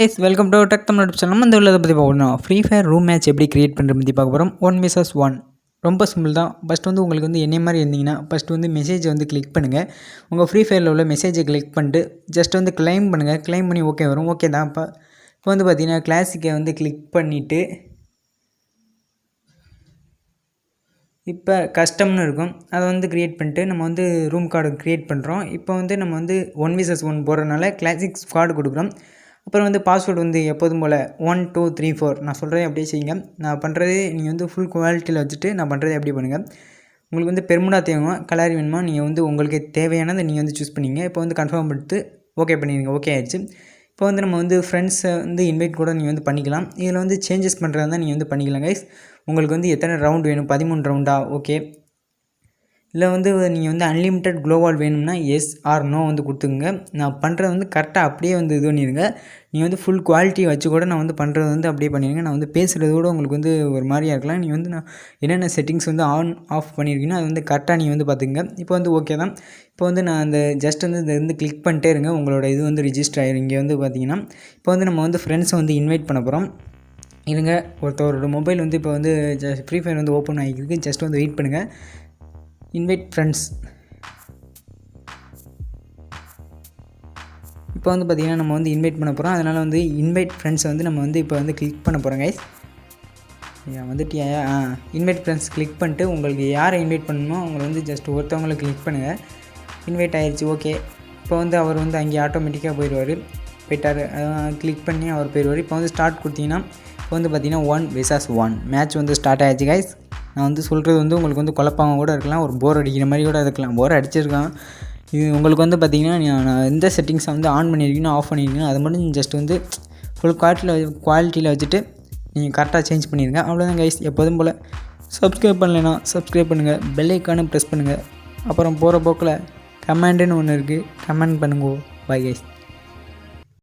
Guys welcome to tech Tamil channel. இந்த உள்ளதை பற்றி பார்க்கணும். ஃப்ரீ ஃபயர் ரூம் மேட்ச் எப்படி கிரியேட் பண்ணுறது பற்றி பார்க்க போகிறோம். 1 vs 1 ரொம்ப சிம்பிள் தான். ஃபஸ்ட் வந்து உங்களுக்கு வந்து என்னை மாதிரி இருந்தீங்கன்னா ஃபஸ்ட்டு வந்து மெசேஜை வந்து கிளிக் பண்ணுங்கள். உங்கள் ஃப்ரீ ஃபயரில் உள்ள மெசேஜை கிளிக் பண்ணிட்டு ஜஸ்ட் வந்து கிளைம் பண்ணுங்கள். கிளைம் பண்ணி ஓகே வரும். ஓகே தான். இப்போ வந்து பார்த்தீங்கன்னா கிளாசிக்கை வந்து கிளிக் பண்ணிவிட்டு இப்போ கஸ்டம்னு இருக்கும், அதை வந்து க்ரியேட் பண்ணிட்டு நம்ம வந்து ரூம் கார்டு க்ரியேட் பண்ணுறோம். இப்போ வந்து நம்ம வந்து 1 vs 1 போடுறதுனால கிளாசிக் ஸ்குவாடு கொடுக்குறோம். அப்புறம் வந்து பாஸ்வேர்டு வந்து எப்போதும் போல் 1 2 3 4 நான் சொல்கிறேன் அப்படியே செய்யுங்க. நான் பண்ணுறது நீங்கள் வந்து ஃபுல் குவாலிட்டியில் வச்சுட்டு நான் பண்ணுறது எப்படி பண்ணுங்கள். உங்களுக்கு வந்து பெர்முடா தேவைமா கலர் வேணுமா நீங்கள் வந்து உங்களுக்கு தேவையானதை நீங்கள் வந்து சூஸ் பண்ணிங்க. இப்போ வந்து கன்ஃபார்ம் பண்ணிட்டு ஓகே பண்ணிடுங்க. ஓகே ஆயிடுச்சு. இப்போ வந்து நம்ம வந்து ஃப்ரெண்ட்ஸை வந்து இன்வைட் கூட நீங்கள் வந்து பண்ணிக்கலாம். இதில் வந்து சேஞ்சஸ் பண்ணுறதா இருந்தால் நீங்கள் வந்து பண்ணிக்கலாம் கைஸ். உங்களுக்கு வந்து எத்தனை ரவுண்ட் வேணும், 13 ரவுண்டா ஓகே, இல்லை வந்து நீங்கள் வந்து அன்லிமிட்டட் க்ளோவால் வேணும்னா எஸ் ஆர் நோ வந்து கொடுத்துங்க. நான் பண்ணுறது வந்து கரெக்டாக அப்படியே வந்து இது பண்ணிடுங்க. நீங்கள் வந்து ஃபுல் குவாலிட்டி வச்சு கூட நான் வந்து பண்ணுறது வந்து அப்படியே பண்ணிடுங்க. நான் வந்து பேசுகிறது கூட உங்களுக்கு வந்து ஒரு மாதிரியாக இருக்கலாம். நீங்கள் வந்து நான் என்னென்ன செட்டிங்ஸ் வந்து ஆன் ஆஃப் பண்ணியிருக்கீங்கன்னா அது வந்து கரெக்டாக நீங்கள் வந்து பார்த்துங்க. இப்போ வந்து ஓகே தான். இப்போ வந்து நான் அந்த ஜஸ்ட் வந்து இதை வந்து கிளிக் பண்ணிட்டே இருங்க. உங்களோட இது வந்து ரிஜிஸ்டர் ஆகிடும். இங்கே வந்து பார்த்தீங்கன்னா இப்போ வந்து நம்ம வந்து ஃப்ரெண்ட்ஸை வந்து இன்வைட் பண்ண போகிறோம். இருங்க, ஒருத்தரோட மொபைல் வந்து இப்போ வந்து ஃப்ரீ ஃபயர் வந்து ஓப்பன் ஆகிருக்கு. ஜஸ்ட் வந்து வெயிட் பண்ணுங்கள். Invite friends. இப்போ வந்து பார்த்திங்கன்னா நம்ம வந்து இன்வைட் பண்ண போகிறோம். அதனால் வந்து இன்வைட் ஃப்ரெண்ட்ஸை வந்து நம்ம வந்து இப்போ வந்து கிளிக் பண்ண போகிறோம் கைஸ். வந்துட்டியா? இன்வைட் ஃப்ரெண்ட்ஸ் கிளிக் பண்ணிட்டு உங்களுக்கு யாரை இன்வைட் பண்ணணுமோ அவங்களை வந்து ஜஸ்ட் ஒருத்தவங்களை கிளிக் பண்ணுங்கள். இன்வைட் ஆகிடுச்சு. ஓகே. இப்போ வந்து அவர் வந்து அங்கே ஆட்டோமேட்டிக்காக போயிட்டார். கிளிக் பண்ணி அவர் போயிடுவார். இப்போ வந்து ஸ்டார்ட் கொடுத்தீங்கன்னா இப்போ வந்து பார்த்திங்கன்னா 1 vs 1 மேட்ச் வந்து ஸ்டார்ட் ஆகிடுச்சு கைஸ். நான் வந்து சொல்கிறது வந்து உங்களுக்கு வந்து குழப்பமாக கூட இருக்கலாம், ஒரு போர் அடிக்கிற மாதிரி கூட இருக்கலாம். போர் அடிச்சிருக்கான் இது உங்களுக்கு வந்து பார்த்திங்கன்னா நான் எந்த செட்டிங்ஸை வந்து ஆன் பண்ணியிருக்கீங்கன்னா ஆஃப் பண்ணியிருக்கீங்க அதை மட்டும் ஜஸ்ட் வந்து ஃபுல் குவாலிட்டியில் வச்சுட்டு நீங்கள் கரெக்டாக சேஞ்ச் பண்ணிடுங்க. அவ்வளோதான் கைஸ். எப்போதும் போல் சப்ஸ்கிரைப் பண்ணலைன்னா சப்ஸ்கிரைப் பண்ணுங்கள், பெல் ஐக்கானை ப்ரெஸ் பண்ணுங்கள். அப்புறம் போகிற போக்கில் கமெண்டுன்னு ஒன்று இருக்குது, கமெண்ட் பண்ணுங்க. Bye guys.